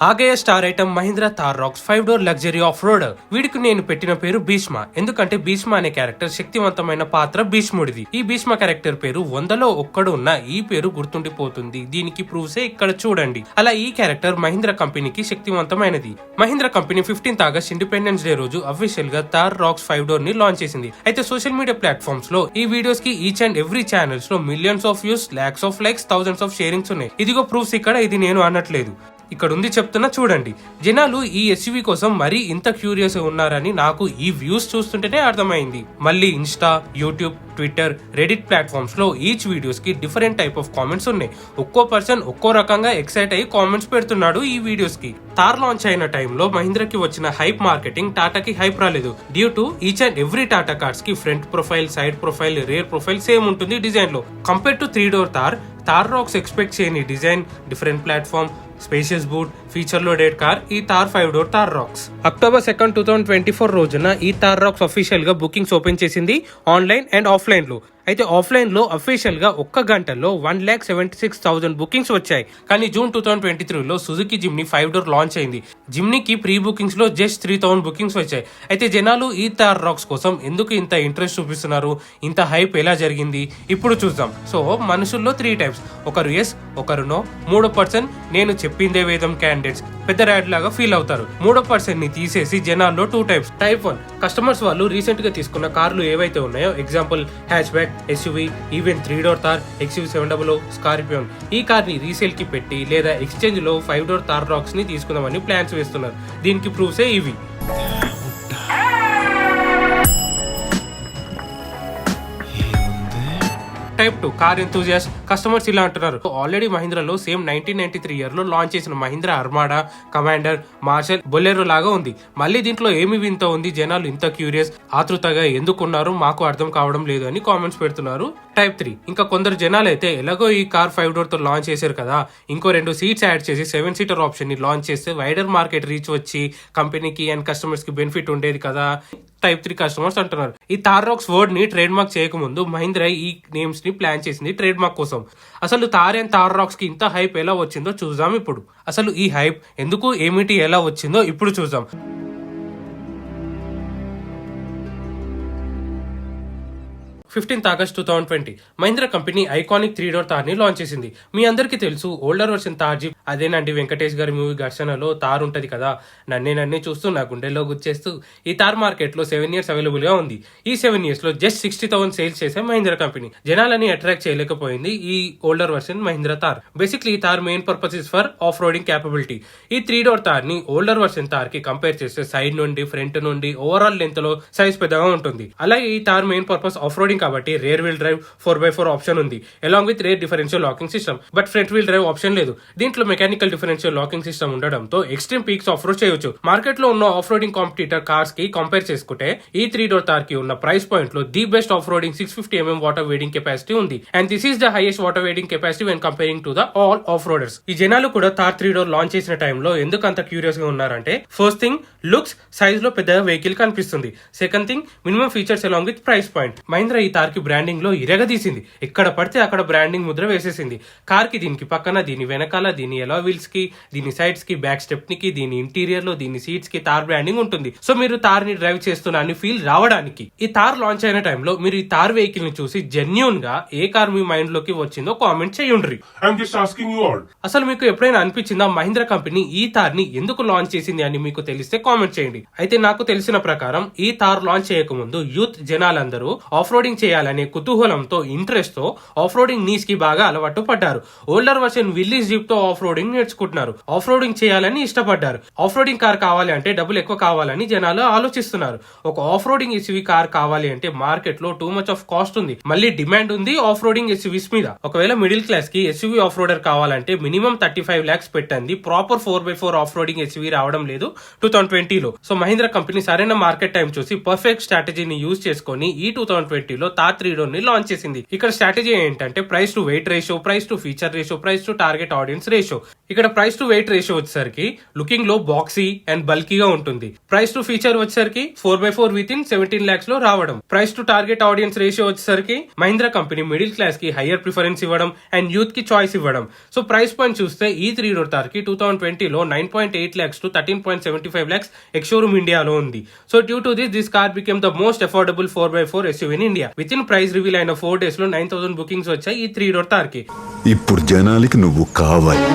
Agaiah star item Mahindra Thar Roxx 5 door luxury off roader. వీడికి నేను పెట్టిన పేరు భీష్మ. ఎందుకంటే భీష్మ అనే క్యారెక్టర్ శక్తివంతమైన పాత్ర భీష్ముడిది. ఈ భీష్మ క్యారెక్టర్ పేరు 100లో ఒక్కడు ఉన్న ఈ పేరు గుర్తుండిపోతుంది. దీనికి ప్రూఫ్సే ఇక్కడ చూడండి. అలా ఈ క్యారెక్టర్ మహీంద్రా కంపెనీకి శక్తివంతమైనది. Mahindra company 15th August independence day రోజు అఫీషియల్ గా థార్ రాక్స్ 5 డోర్ ని లాంచ్ చేసింది. అయితే సోషల్ మీడియా ప్లాట్ఫామ్స్ లో ఈ వీడియోస్ కి ఈచ్ అండ్ ఎవ్రీ ఛానల్స్ లో millions of views, lakhs of likes, thousands of sharings ఉన్నాయి. ఇదిగో ప్రూఫ్స్. ఇక్కడ ఇది నేను అనట్లేదు, ఇక్కడ ఉంది చెప్తున్నా చూడండి. జనాలు ఈ ఎస్యూవీ కోసం మరీ ఇంత క్యూరియస్ ఉన్నారని నాకు ఈ వ్యూస్ చూస్తుంటేనే అర్థమైంది. మళ్ళీ Insta, YouTube, Twitter, Reddit platforms లో ఈచ్ వీడియోస్ కి డిఫరెంట్ టైప్ ఆఫ్ కామెంట్స్ ఉన్నాయి. ఒక్కో పర్సన్ ఒక్కో రకంగా ఎక్సైట్ అయ్యి కామెంట్స్ పెడుతున్నాడు ఈ వీడియోస్ కి. థార్ లాంచ్ అయిన టైంలో మహీంద్రాకి వచ్చిన హైప్ మార్కెటింగ్ టాటాకి హైప్ రాలేదు. Due to each and every Tata cars కి front profile, side profile, rear profile same ఉంటుంది డిజైన్ లో. Compare to 3 door Thar Roxx expect చేయని design, different platform, spacious boot, feature loaded car ఈ Thar 5 door Thar Roxx. October 2, 2024 రోజున ఈ Thar Roxx official గా bookings open చేసింది online and offline లో. అయితే ఆఫ్లైన్ లో అఫీషియల్ గా ఒక్క గంటలో 1,76,000 బుకింగ్స్ వచ్చాయి. కానీ జూన్ 2023లో సుజుకి జిమ్నీ 5 డోర్ లాంచ్ అయింది. జిమ్నీకి ప్రీ బుకింగ్స్ లో జస్ట్ 3,000 బుకింగ్స్ వచ్చాయి. అయితే జనాలు ఈ థార్ రాక్స్ కోసం ఎందుకు ఇంత ఇంట్రెస్ట్ చూపిస్తున్నారు, ఇంత హైప్ ఎలా జరిగింది ఇప్పుడు చూద్దాం. సో మనుషుల్లో 3 టైప్స్. ఒకరు ఎస్, ఒకరు నో, మూడో పర్సన్ నేను చెప్పిందే వేదం క్యాండిడేట్స్ పెద్ద ర్యాడ్ లాగా ఫీల్ అవుతారు. మూడో పర్సన్ ని తీసేసి జనాల్లో 2 టైప్స్. టైప్ 1 కస్టమర్స్, వాళ్ళు రీసెంట్ గా తీసుకున్న కార్లు ఏవైతే ఉన్నాయో, example hatchback, SUV, even 3 door Thar, XUV700, Scorpio N, ఈ కార్ ని రీసేల్ కి పెట్టి లేదా ఎక్స్చేంజ్ లో 5 డోర్ థార్ రాక్స్ ని తీసుకుందామని ప్లాన్స్ వేస్తున్నారు. దీనికి ప్రూఫ్సే ఇవి. టైప్ 2 కార్ ఎంతూజియాస్ట్ కస్టమర్స్ ఇలా అంటున్నారు. ఆల్రెడీ మహీంద్రాలో సేమ్ 1993 ఇయర్ లో లాంచ్ చేసిన Mahindra Armada, Commander, Marshal, Bolero లాగా ఉంది. మళ్ళీ దీంట్లో ఏమి వింత ఉంది, జనాలు ఇంత క్యూరియస్, ఆతృతగా ఎందుకున్నారు మాకు అర్థం కావడం లేదు అని కామెంట్స్ పెడుతున్నారు. టైప్ 3 ఇంకా కొందరు జనాలు అయితే ఎలాగో ఈ కార్ 5 డోర్ తో లాంచ్ చేశారు కదా, ఇంకో 2 సీట్స్ యాడ్ చేసి 7 సీటర్ ఆప్షన్ ని లాంచ్ చేస్తే వైడర్ మార్కెట్ రీచ్ వచ్చి కంపెనీకి అండ్ కస్టమర్స్ కి బెనిఫిట్ ఉండేది కదా. టైప్ 3 కస్టమర్స్ అంటున్నారు. ఈ థార్ రాక్స్ వర్డ్ ని ట్రేడ్ మార్క్ చేయకముందు మహీంద్రా ఈ నేమ్స్ ని ప్లాన్ చేసింది ట్రేడ్ మార్క్ కోసం. అసలు థార్ అండ్ థార్ రాక్స్ కి ఇంత హైప్ ఎలా వచ్చిందో చూద్దాం ఇప్పుడు. అసలు ఈ హైప్ ఎందుకు, ఏమిటి, ఎలా వచ్చిందో ఇప్పుడు చూద్దాం. 15th August 2020 Mahindra company iconic 3 door Thar ని లాంచ్ చేసింది. మీ అందరికీ తెలుసు ఓల్డర్ వర్షన్ థార్ జీప్. అదేనండి వెంకటేష్ గారి మూవీ ఘర్షణలో థార్ ఉంటది కదా, నన్నే చూస్తూ నా గుండెల్లో గుచ్చేస్తూ ఈ థార్ మార్కెట్ లో 7 years అవైలబుల్ గా ఉంది. ఈ 7 years లో జస్ట్ 60,000 సేల్స్ చేసే మహీంద్రా కంపెనీ జనాలని అట్రాక్ట్ చేయలేకపోయింది ఈ older version Mahindra Thar. Basically ఈ Thar main purpose is for off roading capability. ఈ 3 డోర్ థార్ ని ఓల్డర్ వర్షన్ థార్ కి కంపేర్ చేస్తే సైడ్ నుండి, ఫ్రంట్ నుండి ఓవరాల్ లెంత్ లో సైజ్ పెద్దగా ఉంటుంది. అలాగే ఈ Thar main purpose off roading కాబట్టి rear wheel drive 4x4 option ఉంది, along with rear differential locking system. But front wheel drive option లేదు. దీంట్లో మెకానికల్ డిఫరెన్షియల్ లాకింగ్ సిస్టమ్ ఉండడంతో ఎక్స్ట్రీమ్ పీక్స్ ఆఫ్ రోడ్ చేయొచ్చు. మార్కెట్ లో ఉన్న ఆఫ్ రోడింగ్ కాంపిటీటర్ కార్స్ కి compare చేసుకుంటే ఈ 3 డోర్ థార్ కి ఉన్న ప్రైస్ పాయింట్ లో the best off roading 650 mm water wading capacity ఉంది. And this is the highest water wading capacity when comparing to the all off roaders. ఈ జనాలు కూడా థార్ 3 డోర్ లాంచ్ చేసిన టైంలో ఎందుకు అంత క్యూరియస్ గా ఉన్నారంటే, ఫస్ట్ థింగ్ లుక్స్, సైజ్ లో పెద్ద వెహికల్ కనిపిస్తుంది. Second thing minimum features along with price point. Mahindra ఈ థార్ కి బ్రాండింగ్ లో ఇరగదీసింది. ఎక్కడ పడితే అక్కడ బ్రాండింగ్ ముద్ర వేసేసింది. కార్ కి దీనికి పక్కన, దీని వెనకాల, దీని ఎలా వీల్స్ కి, దీని సైడ్స్ కి, బ్యాక్ స్టెప్నీ కి, దీని ఇంటీరియర్ లో, దీని సీట్స్ కి థార్ బ్రాండింగ్ ఉంటుంది. సో మీరు థార్ ని డ్రైవ్ చేస్తున్నా అని ఫీల్ రావడానికి. ఈ థార్ లాంచ్ అయిన టైంలో మీరు ఈ థార్ వెహికల్ ని చూసి జెన్యూన్ గా ఏ కార్ మీ మైండ్ లోకి వచ్చిందో కామెంట్ చేయండి. అసలు మీకు ఎప్పుడైనా అనిపించిందా మహీంద్రా కంపెనీ ఈ థార్ ని ఎందుకు లాంచ్ చేసింది అని మీకు తెలిస్తే కామెంట్ చేయండి. అయితే నాకు తెలిసిన ప్రకారం ఈ థార్ లాంచ్ చేయకముందు యూత్ జనాలందరూ ఆఫ్ రోడింగ్ చేయాలనే కుతూహలంతో, ఇంట్రెస్ట్ తో ఆఫ్ రోడింగ్ నీస్ కి బాగా అలవాటు పడ్డారు. ఓల్డర్ వర్షన్ విల్లీస్ జీప్ తో ఆఫ్ రోడింగ్ నేర్చుకుంటున్నారు. ఆఫ్ రోడింగ్ చేయాలని ఇష్టపడ్డారు. ఆఫ్ రోడింగ్ కార్ కావాలి అంటే డబ్బులు ఎక్కువ కావాలని జనాలు ఆలోచిస్తున్నారు. ఒక ఆఫ్ రోడింగ్ ఎస్యూవీ కార్ కావాలి అంటే మార్కెట్ లో టూ మచ్ ఆఫ్ కాస్ట్ ఉంది, మళ్ళీ డిమాండ్ ఉంది ఆఫ్ రోడింగ్ ఎస్యూవీస్ మీద. ఒకవేళ మిడిల్ క్లాస్ కి ఎస్యూవీ ఆఫ్ రోడర్ కావాలంటే మినిమం 35 lakhs పెట్టండి. Proper 4x4 off roading SUV రావడం లేదు 2020లో. సో మహీంద్రా కంపెనీ సరైన మార్కెట్ టైం చూసి పర్ఫెక్ట్ స్ట్రాటజీని యూజ్ చేసుకొని ఈ 2020లో లో థార్ 3 డోర్ ని లాంచ్ చేసింది. ఇక్కడ స్ట్రాటజీ ఏంటంటే price to weight ratio, price to feature ratio, price to target audience ratio. ఇక్కడ ప్రైస్ టు వెయిట్ రేషియో వచ్చేసరికి లుకింగ్ లో బాక్సీ అండ్ బల్కీగా ఉంటుంది. ప్రైస్ టు ఫీచర్ వచ్చేసరికి 4x4 విత్ ఇన్ 17 lakhs లో రావడం. Price to target audience ratio వచ్చేసరికి Mahindra company middle class కి hire preference ఇవ్వడం అండ్ యూత్ కి చాయిస్ ఇవ్వడం. సో ప్రైస్ పాయింట్ చూస్తే ఈ 3 డోర్ థార్ కి 2020 లో 9.8 lakhs to 13.75 lakhs ex showroom ఇండియాలో ఉంది. So due to this car became the most affordable 4x4 SUV in India. With in price reveal అయిన 4 days లో 9,000 బుకింగ్స్ వచ్చాయి ఈ 3 డోర్ థార్ కి. ఇప్పుడు జనాలకి నువ్వు కావాలి.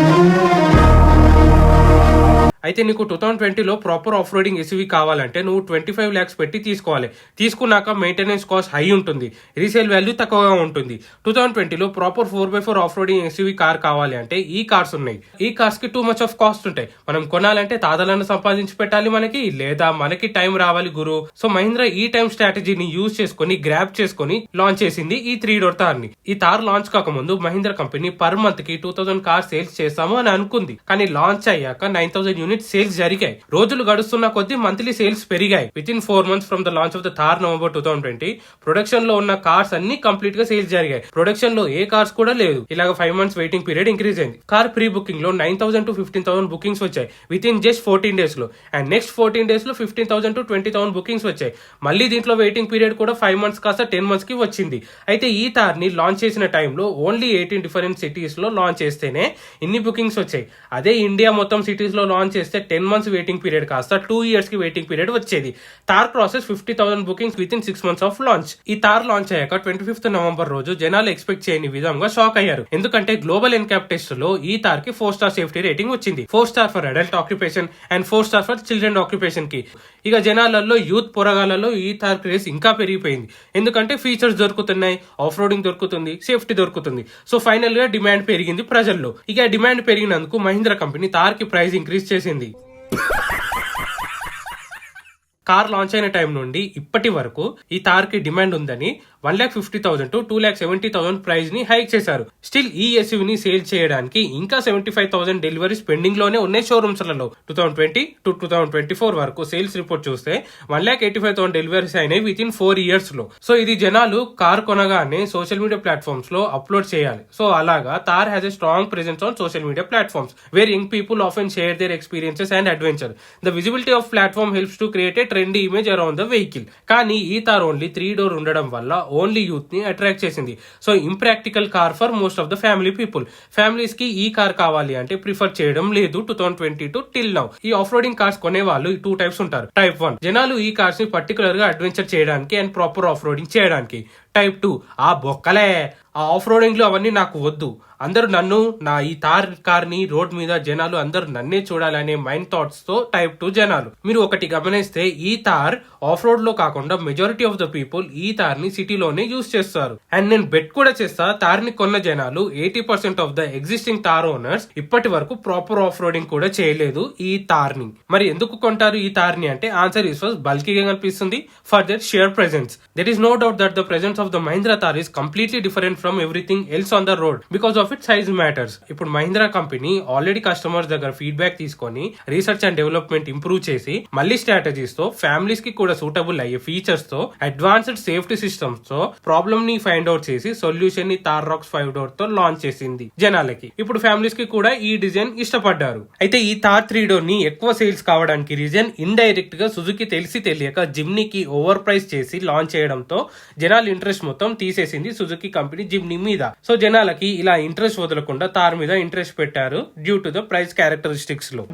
అయితే నీకు 2020 లో ప్రాపర్ ఆఫ్ రోడింగ్ ఎస్యూవీ కావాలంటే నువ్వు 25 lakhs పెట్టి తీసుకోవాలి. తీసుకున్నాక మెయింటెనెన్స్ కాస్ట్ హై ఉంటుంది, రీసేల్ వాల్యూ తక్కువగా ఉంటుంది. 2020 లో proper 4x4 off roading SUV car కావాలి అంటే ఈ కార్స్ ఉన్నాయి. ఈ కార్స్ కి టూ మచ్ ఆఫ్ కాస్ట్ ఉంటాయి. మనం కొనాలంటే తాతలను సంపాదించి పెట్టాలి మనకి, లేదా మనకి టైం రావాలి గురు. సో మహీంద్రా ఈ టైం స్ట్రాటజీని యూజ్ చేసుకుని గ్రాప్ చేసుకుని లాంచ్ చేసింది ఈ 3 డోర్ థార్ ని. ఈ థార్ లాంచ్ కాకముందు మహీంద్రా కంపెనీ పర్ మంత్ కి 2000 కార్ సేల్స్ చేస్తాము అని అనుకుంది. కానీ లాంచ్ అయ్యాక 9,000 యూనిట్ సేల్స్ జరిగాయి. రోజులు గడుస్తున్న కొద్దీ మంత్లీ సేల్స్ పెరిగాయి. Within 4 months from the launch of the Thar November 2020 production లో ఉన్న కార్స్ అన్ని కంప్లీట్ గా సేల్స్ జరిగాయి. ప్రొడక్షన్ లో ఏ కార్స్ కూడా లేదు. ఇలాగ 5 months వెయిటింగ్ పీరియడ్ ఇంక్రీజ్ అయింది. కార్ ప్రీ బుకింగ్ లో 9,000 to 15,000 బుకింగ్స్ వచ్చాయి విత్ ఇన్ జస్ట్ 14 days లో. అండ్ నెక్స్ట్ 14 days లో 15,000 to 20,000 బుకింగ్స్ వచ్చాయి. మళ్ళీ దీంట్లో వెయిటింగ్ పీరియడ్ కూడా 5 months కాస్త 10 months కి వచ్చింది. అయితే ఈ థార్ ని లాంచ్ చేసిన టైంలో ఓన్లీ 18 డిఫరెంట్ సిటీస్ లో లాంచ్ చేస్తేనే ఇన్ని బుకింగ్స్ వచ్చాయి. అదే ఇండియా మొత్తం సిటీస్ లో లాంచ్ చేస్తే 10 months వెయిటింగ్ పీరియడ్ కాస్త 2 years కి వెయిటింగ్ పీరియడ్ వచ్చేది. Thar process 50,000 bookings within 6 months of launch. ఈ థార్ లాంచ్ అయ్యాక 25th November రోజు జనాలు ఎక్స్పెక్ట్ చేయని విధంగా షాక్ అయ్యారు. ఎందుకంటే గ్లోబల్ ఎన్క్యాప్ టెస్ట్ లో ఈ థార్ కి 4 star సేఫ్టీ రేటింగ్ వచ్చింది. 4 star for adult occupation and 4 star for children occupation కి. ఇక జనాలలో యూత్ పొరగాలలో ఈ థార్ క్రేజ్ ఇంకా పెరిగిపోయింది. ఎందుకంటే ఫీచర్స్ దొరుకుతున్నాయి, ఆఫ్ రోడింగ్ దొరుకుతుంది, సేఫ్టీ దొరుకుతుంది. సో ఫైనల్ గా డిమాండ్ పెరిగింది ప్రజల్లో. ఇక డిమాండ్ పెరిగినందుకు మహీంద్రా కంపెనీ థార్ కి ప్రైస్ ఇంక్రీజ్ చేసింది. కార్ లాంచ్ అయిన టైం నుండి ఇప్పటి వరకు ఈ థార్ కి డిమాండ్ ఉందని 1,50,000 to 2,70,000 ప్రైస్ ని హైక్ చేశారు. స్టిల్ ఈ ఎస్యూవీ ని సేల్ చేయడానికి ఇంకా 75,000 డెలివరీస్ పెండింగ్ లోనే ఉన్నాయి షోరూమ్స్ లలో. 2020 to 2024 వరకు సేల్స్ రిపోర్ట్ చూస్తే 1,85,000 డెలివరీస్ అయినాయి విత్ ఇన్ 4 years లో. సో ఇది జనాలు కార్ కొనగానే సోషల్ మీడియా ప్లాట్ఫామ్స్ లో అప్లోడ్ చేయాలి. సో అలాగా Thar has a strong presence on social media platforms where young people often share their experiences and adventure. The visibility of platform helps to create a trendy image around the vehicle. కానీ ఈ Thar only 3 door ఉండడం వల్ల only youth ని attract చేసింది. So impractical car for most of the family people. Families కి ఈ car కావాలి అంటే ప్రిఫర్ చేయడం లేదు 2022 టిల్ నౌ. ఈ ఆఫ్ రోడింగ్ కార్స్ కొనే వాళ్ళు 2 types ఉంటారు. టైప్ 1 జనాలు ఈ కార్స్ ని పర్టికులర్ గా అడ్వెంచర్ చేయడానికి అండ్ ప్రాపర్ ఆఫ్ రోడింగ్ చేయడానికి. టైప్ 2 ఆ బొక్కలే, ఆ ఆఫ్ రోడింగ్ లో అవన్నీ నాకు వద్దు, అందరూ నన్ను నా ఈ థార్ కార్ ని రోడ్ మీద జనాలు అందరూ నన్నే చూడాలనే మైండ్ థాట్స్ తో టైప్ 2 జనాలు. మీరు ఒకటి గమనిస్తే ఈ థార్ ఆఫ్ రోడ్ లో కాకుండా మెజారిటీ ఆఫ్ ద పీపుల్ ఈ థార్ ని సిటీలోనే యూజ్ చేస్తారు. అండ్ నేను బెట్ కూడా చేస్తా థార్ ని కొన్న జనాలు 80% of the existing Thar owners ఇప్పటి వరకు ప్రాపర్ ఆఫ్ రోడింగ్ కూడా చేయలేదు ఈ థార్ ని. మరి ఎందుకు కొంటారు ఈ థార్ ని అంటే ఆన్సర్ ఇస్ ఫస్ట్ బల్కీగా కనిపిస్తుంది, for that sheer presence. There is no doubt that the presence of the Mahindra Thar is completely different from everything else on the road because of it size matters. ఇప్పుడు మహీంద్రా కంపెనీ ఆల్రెడీ కస్టమర్స్ దగ్గర feedback తీసుకొని research and development improve చేసి మళ్ళీ strategies తో families కి కూడా suitable అయ్యే features తో అడ్వాన్స్డ్ సేఫ్టీ సిస్టమ్స్ తో ప్రాబ్లమ్ ని ఫైండ్ అవుట్ చేసి సొల్యూషన్ ని థార్ రాక్స్ 5 డోర్ తో లాంచ్ చేసింది జనాలకి. ఇప్పుడు ఫ్యామిలీస్ కి కూడా ఈ డిజైన్ ఇష్టపడ్డారు. అయితే ఈ థార్ 3 డోర్ ని ఎక్కువ సేల్స్ కావడానికి రీజన్ ఇండైరెక్ట్ గా సుజుకి తెలిసి తెలియక జిమ్నీకి ఓవర్ ప్రైస్ చేసి లాంచ్ చేయడంతో జనాల ఇంట్రెస్ట్ మొత్తం తీసేసింది సుజుకి కంపెనీ జిమ్నీ మీద. సో జనాలకి ఇలా ఇంట్రెస్ట్ వదలకుండా థార్ మీద ఇంట్రెస్ట్ పెట్టారు due to the price characteristics లో.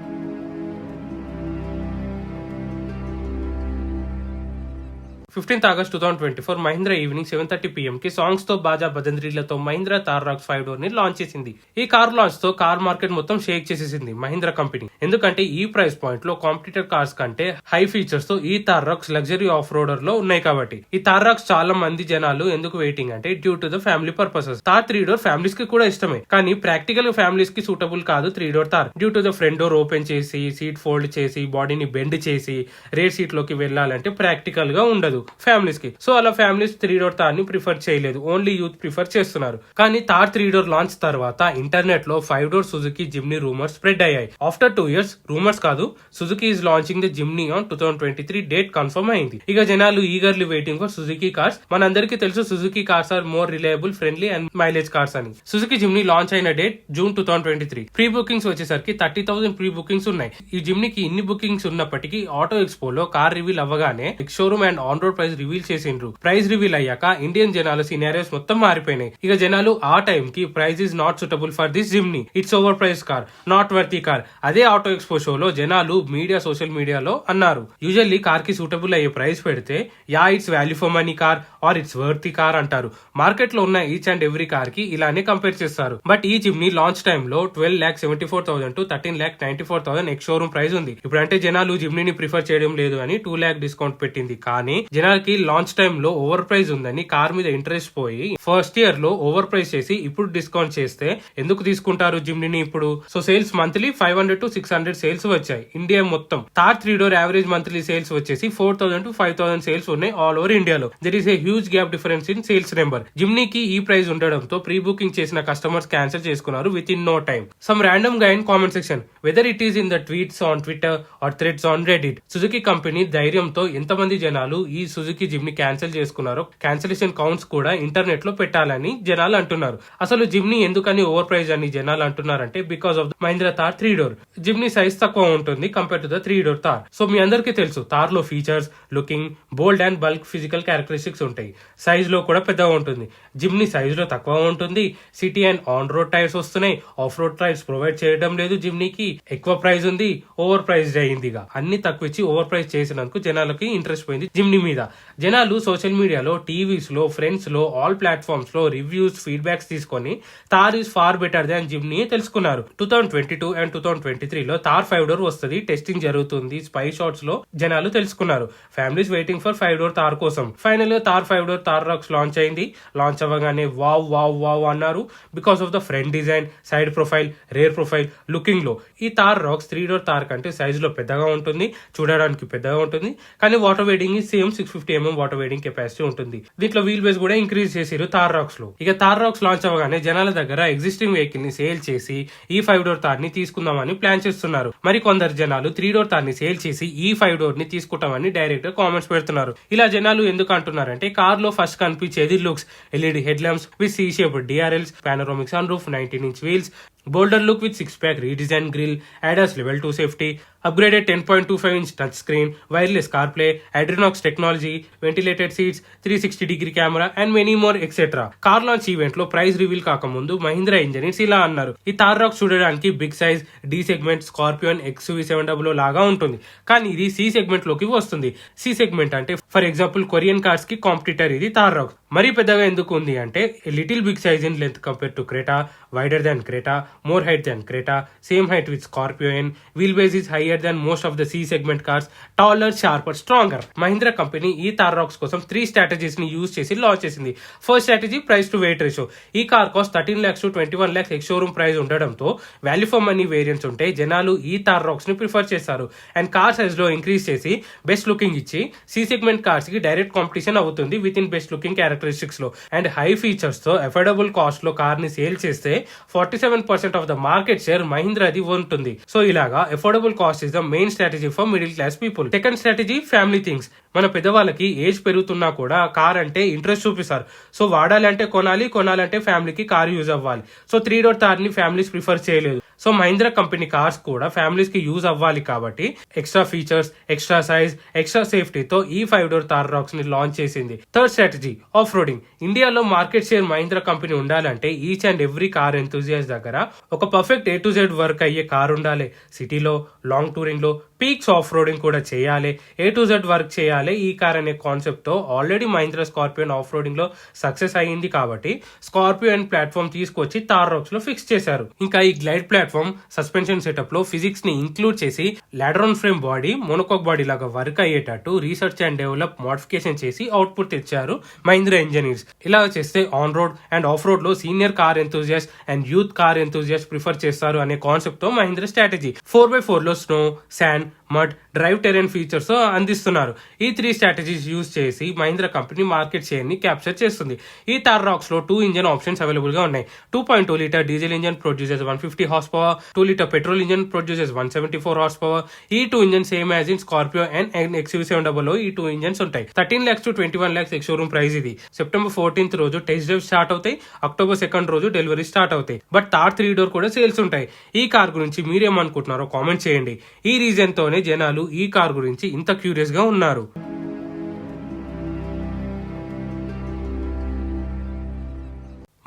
15th August 2024 Mahindra evening 7:30 PM కి సాంగ్స్ తో బాజా భజంత్రీలతో మహీంద్రా థార్ రాక్స్ 5 డోర్ ని లాంచ్ చేసింది. ఈ కార్ లాంచ్ తో కార్ మార్కెట్ మొత్తం షేక్ చేసేసింది మహీంద్రా కంపెనీ. ఎందుకంటే ఈ ప్రైస్ పాయింట్ లో కాంపిటీటర్ కార్స్ కంటే హై ఫీచర్స్ తో ఈ థార్ రాక్స్ లగ్జరీ ఆఫ్ రోడర్ లో ఉన్నాయి కాబట్టి. ఈ థార్ రాక్స్ చాలా మంది జనాలు ఎందుకు వెయిటింగ్ అంటే due to the family purposes. Thar 3 door families కి కూడా ఇష్టమే, కానీ ప్రాక్టికల్ ఫ్యామిలీస్ కి సూటబుల్ కాదు 3 door Thar. Due to the front door open చేసి సీట్ ఫోల్డ్ చేసి బాడీని బెండ్ చేసి రేర్ సీట్ లోకి వెళ్లాలంటే ప్రాక్టికల్ గా ఉండదు. ఫ్యామిలీస్ కి. సో అలా ఫ్యామిలీస్ 3 డోర్ తార్ ని ప్రిఫర్ చేయలేదు, ఓన్లీ యూత్ ప్రిఫర్ చేస్తున్నారు. కానీ తార్ 3 డోర్ లాంచ్ తర్వాత ఇంటర్నెట్ లో 5 door Suzuki Jimny rumours spread అయ్యాయి. ఆఫ్టర్ 2 years రూమర్స్ కాదు, Suzuki is launching the Jimny on 2023 date confirm అయింది. ఇక జనాలు eagerly waiting for Suzuki cars. మనందరికీ తెలుసు Suzuki cars are more reliable, friendly and mileage cars అని. Suzuki Jimny launch అయిన date June 2023. Pre bookings వచ్చేసరికి 30,000 pre bookings ఉన్నాయి. ఈ జిమ్నీకి ఇన్ని బుకింగ్స్ ఉన్నప్పటికీ ఆటో ఎక్స్పోలో కార్ రివీల్ అవ్వగానే showroom and on road price reveal చేసిండ్రు. ప్రైస్ రివీల్ అయ్యాక ఇండియన్ జనాల సినారియోస్ మొత్తం మారిపోయినాయి. ఇక జనాలు ఆ టైం కి price is not suitable for this Jimny, it's over price car, not worthy car. అదే ఆటో ఎక్స్పో షోలో జనాలు మీడియా, సోషల్ మీడియాలో అన్నారు. యూజువల్లీ కార్ కి సూటబుల్ అయ్యే ప్రైస్ పెడితే yeah it's value for money car or it's worthy car అంటారు. Market లో ఉన్న ఈచ్ అండ్ ఎవ్రీ కార్ కి ఇలానే కంపేర్ చేస్తారు. బట్ ఈ జిమ్నీ లాంచ్ టైమ్ లో 12,74,000 to 13,94,000 ఎక్స్ షోరూమ్ ప్రైస్ ఉంది. ఇప్పుడంటే జనాలు జిమ్నీని ప్రిఫర్ చేయడం లేదు అని 2 lakh డిస్కౌంట్ పెట్టింది. కానీ జనాలకి లాంచ్ టైమ్ లో ఓవర్ ప్రైస్ ఉందని కార్ మీద ఇంట్రెస్ట్ పోయి ఫస్ట్ ఇయర్ లో ఓవర్ ప్రైస్ చేసి ఇప్పుడు డిస్కౌంట్ చేస్తే ఎందుకు తీసుకుంటారు జిమ్నీని ఇప్పుడు? So sales monthly 500 to 600 sales వచ్చాయి ఇండియా మొత్తం. Thar 3 door average monthly sales వచ్చేసి 4,000 to 5,000 సేల్స్ ఉన్నాయి ఆల్ ఓవర్ ఇండియాలో. There is a huge gap difference in sales number. జిమ్నీకి ఈ ప్రైస్ ఉండడంతో ప్రీ బుకింగ్ చేసిన కస్టమర్స్ క్యాన్సిల్ చేసుకున్నారు within no time. Some random గా in comment section whether it is in the tweets on Twitter or threads on Reddit, Suzuki company ధైర్యంతో ఎంతమంది జనాలు ఈ సుజుకి జిమ్నీ క్యాన్సిల్ చేసుకున్నారో cancellation counts కూడా internet లో పెట్టాలని జనాలు అంటున్నారు. అసలు జిమ్నీ ఎందుకని ఓవర్ ప్రైస్ అని జనాలు అంటున్నారంటే because of Mahindra Thar 3 door. Jimny size తక్కువ ఉంటుంది compare to the 3 door Thar. So మీ అందరికీ తెలుసు తార్ లో features, looking, bold and bulk physical characteristics ఉంటాయి. సైజ్ లో కూడా పెద్దగా ఉంటుంది. జిమ్నీ సైజ్ లో తక్కువ ఉంటుంది. City and on road tyres వస్తున్నాయి. ఆఫ్ రోడ్ టైర్స్ ప్రొవైడ్ చేయడం లేదు జిమ్నీకి. ఎక్కువ ప్రైస్ ఉంది, ఓవర్ ప్రైస్ అయిందిగా. అన్ని తక్కువ ఇచ్చి ఓవర్ ప్రైస్ చేసినందుకు జనాలకి ఇంట్రెస్ట్ పోయింది జిమ్నీ మీద. జనాలు సోషల్ మీడియాలో, టీవీస్ లో, ఫ్రెండ్స్ లో, ఆల్ ప్లాట్ఫామ్స్ లో రివ్యూస్, ఫీడ్బ్యాక్స్ తీసుకొని Thar is far better than Jimny తెలుసుకున్నారు. 2022 అండ్ 2023 లో తార్ 5 డోర్ వస్తుంది, టెస్టింగ్ జరుగుతుంది, స్పై షాట్స్ లో జనాలు తెలుసుకున్నారు. Families waiting for 5 door Thar కోసం. ఫైనల్ గా Thar 5 door Thar Roxx launch అయింది. లాంచ్ అవ్వగానే వావ్ వావ్ వావ్ అన్నారు because of the front design, side profile, rear profile, looking లో. ఈ తార్ రాక్స్ 3 డోర్ తార్ కంటే సైజ్ లో పెద్దగా ఉంటుంది, చూడడానికి పెద్దగా ఉంటుంది. కానీ water waiting same 650 mm water waiting capacity ఉంటుంది. దీంట్లో వీల్ బేస్ కూడా ఇంక్రీజ్ చేసారు తార్ రాక్స్ లో. ఇక తార్ రాక్స్ లాంచ్ అవ్వగానే జనాల దగ్గర ఎగ్జిస్టింగ్ వెహికల్ ని సేల్ చేసి ఈ 5 డోర్ తార్ ని తీసుకుందామని ప్లాన్ చేస్తున్నారు. మరి కొందరు జనాలు 3 డోర్ తార్ ని సేల్ చేసి ఈ 5 డోర్ ని తీసుకుంటామని డైరెక్ట్ గా కామెంట్స్ పెడుతున్నారు. ఇలా జనాలు ఎందుకు అంటున్నారంటే కార్ లో ఫస్ట్ కనిపించేది looks, LED head lamps with C shaped DRLs, panoramic sunroof, 19-inch wheels, bolder look with 6-pack redesign grill, ADAS level 2 safety, upgraded 10.25-inch touchscreen, wireless CarPlay, Adrenox technology, ventilated seats, 360-degree camera and many more etc. Car launch event లో price reveal కాకముందు Mahindra engineers ఇలా అన్నారు. ఈ Thar rock చూడడానికి big size, D segment Scorpio N XUV700 లాగా ఉంటుంది. కానీ ఇది సి సెగ్మెంట్ లోకి వస్తుంది. సి సెగ్మెంట్ అంటే ఫర్ ఎగ్జాంపుల్ కొరియన్ కార్స్ కి కాంపిటీటర్ ఇది తార్ రాక్. మరీ పెద్దగా ఎందుకు ఉంది అంటే little big size in length compare to Creta, wider than Creta, more height than Creta, same height with Scorpion, wheelbase is higher than most of the C segment cars, taller, sharper, stronger. Mahindra company ఈ Thar racks కోసం 3 strategies ని use చేసి launch చేసింది. First strategy price to weight ratio. ఈ car cost 13 lakhs to 21 lakhs ex showroom price ఉండడంతో value for money variants ఉంటే జనాలు ఈ తార్ రాక్స్ ని ప్రిఫర్ చేస్తారు. అండ్ కార్ సైజ్ లో ఇంక్రీజ్ చేసి బెస్ట్ లుకింగ్ ఇచ్చి సి సెగ్మెంట్ కార్స్ కి డైరెక్ట్ కాంపిటీషన్ అవుతుంది within best looking characteristics లో. అండ్ హై ఫీచర్స్ తో అఫోర్డబుల్ కాస్ట్ లో కార్ ని సేల్ చేస్తే 47% ఆఫ్ ద మార్కెట్ షేర్ మహీంద్రాది ఉంటుంది. సో ఇలాగా affordable cost is the main strategy for middle class people. Second strategy family things. మన పెద్దవాళ్ళకి age పెరుగుతున్నా కూడా కార్ అంటే ఇంట్రెస్ట్ చూపిస్తారు. సో వాడాలంటే కొనాలంటే ఫ్యామిలీకి కార్ యూజ్ అవ్వాలి. సో 3 డోర్ తార్ ని ఫ్యామిలీస్ ప్రిఫర్ చేయలేదు. సో మహీంద్రా కంపెనీ కార్స్ కూడా ఫ్యామిలీస్ కి యూజ్ అవ్వాలి కాబట్టి extra features, extra size, extra సేఫ్టీతో ఈ 5 డోర్ తార్ రాక్స్ ని లాంచ్ చేసింది. Third strategy off roading. ఇండియాలో మార్కెట్ షేర్ మహీంద్రా కంపెనీ ఉండాలంటే each and every car enthusiast దగ్గర ఒక perfect A to Z work అయ్యే కార్ ఉండాలి. సిటీలో, లాంగ్ టూరింగ్ లో, పీక్స్ ఆఫ్ రోడింగ్ కూడా చేయాలి, A to Z వర్క్ చేయాలి ఈ కార్ అనే కాన్సెప్ట్ తో ఆల్రెడీ మహీంద్రా స్కార్పియోన్ ఆఫ్ రోడింగ్ లో సక్సెస్ అయ్యింది కాబట్టి స్కార్పియోన్ ప్లాట్ఫామ్ తీసుకొచ్చి తార్ రాక్స్ లో ఫిక్స్ చేశారు. ఇంకా ఈ గ్లైడ్ ప్లాట్ఫామ్ సస్పెన్షన్ సెటప్ లో ఫిజిక్స్ ని ఇంక్లూడ్ చేసి ladder on frame body monocoque body లాగా వర్క్ అయ్యేటట్టు రీసెర్చ్ అండ్ డెవలప్ మోడిఫికేషన్ చేసి అవుట్పుట్ తెచ్చారు మహీంద్రా ఇంజనీర్స్. ఇలా చేస్తే on road and off road లో senior car enthusiast and youth car enthusiast prefer చేస్తారు అనే కాన్సెప్ట్ తో మహీంద్రా స్ట్రాటజీ. 4x4 లో snow, sand, mud, drive terrain features అందిస్తున్నారు. ఈ 3 స్ట్రాటజీస్ యూజ్ చేసి మహీంద్రా కంపెనీ మార్కెట్ షేర్ ని క్యాప్చర్ చేస్తుంది. ఈ థార్ రాక్స్ లో 2 ఇంజన్ ఆప్షన్స్ అవైలబుల్ గా ఉన్నాయి. 2.2 litre diesel engine produces 150 horse power, 2 litre petrol engine produces 174 horse power. ఈ 2 engine same as in Scorpio and XUV700 ఈ 2 ఇంజన్స్ ఉంటాయి. 13 lakhs to 21 lakhs ex showroom price ఇది. September 14th రోజు test drive start అవుతాయి. October 2nd రోజు delivery start అవుతాయి. But Thar 3 door కూడా sales ఉంటాయి. ఈ కార్ గురించి మీరేమనుకుంటున్నారో కామెంట్ చేయండి. ఈ రీజన్ తోనే జనాలు ఈ కార్ గురించి ఇంత క్యూరియస్ గా ఉన్నారు.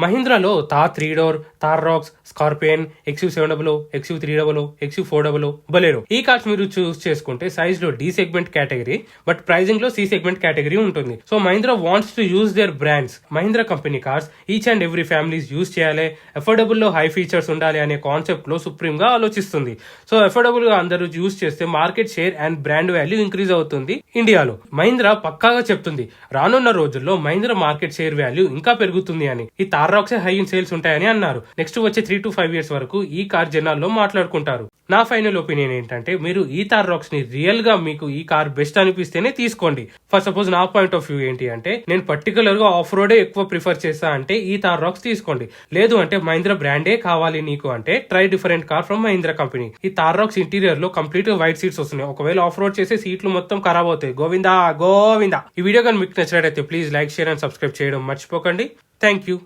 మహీంద్రాలో Thar 3 door, Thar Roxx, Scorpion, XUV700, XUV300, XUV400, Bolero ఈ కార్స్ మీరు చూస్ చేసుకుంటే సైజ్ లో D segment category, but pricing లో సి సెగ్మెంట్ కేటగిరీ ఉంటుంది. So Mahindra wants to use their brands. Mahindra company cars each and every families use చేయాలి, affordable లో high features ఉండాలి అనే కాన్సెప్ట్ లో సుప్రీం గా ఆలోచిస్తుంది. సో అఫోర్డబుల్ గా అందరూ యూజ్ చేస్తే market share and brand value increase అవుతుంది ఇండియాలో. మహీంద్రా పక్కాగా చెప్తుంది రానున్న రోజుల్లో మహీంద్రా మార్కెట్ షేర్ వాల్యూ ఇంకా పెరుగుతుంది అని. ఈ Thar Roxx high in sales ఉంటాయని అన్నారు. నెక్స్ట్ వచ్చే 3 to 5 years వరకు ఈ కార్ జనాల్లో మాట్లాడుకుంటారు. నా ఫైనల్ ఒపీనియన్ ఏంటంటే మీరు ఈ థార్ రాక్స్ ని రియల్ గా మీకు ఈ కార్ బెస్ట్ అనిపిస్తేనే తీసుకోండి. ఫర్ సపోజ్ నా పాయింట్ ఆఫ్ వ్యూ ఏంటి అంటే నేను పర్టికులర్ గా ఆఫ్ రోడే ఎక్కువ ప్రిఫర్ చేస్తా అంటే ఈ థార్ రాక్స్ తీసుకోండి. లేదు అంటే మహీంద్రా బ్రాండే కావాలి నీకు అంటే try different car from Mahindra company. ఈ థార్ రాక్స్ ఇంటీరియర్ లో కంప్లీట్ గా వైట్ సీట్స్ వస్తున్నాయి. ఒకవేళ ఆఫ్ రోడ్ చేసే సీట్లు మొత్తం ఖరాబ్ అవుతాయి. గోవిందా గోవిందా. ఈ వీడియో కానీ మీకు నచ్చినట్లయితే please like, share and subscribe చేయడం మర్చిపోకండి. Thank you.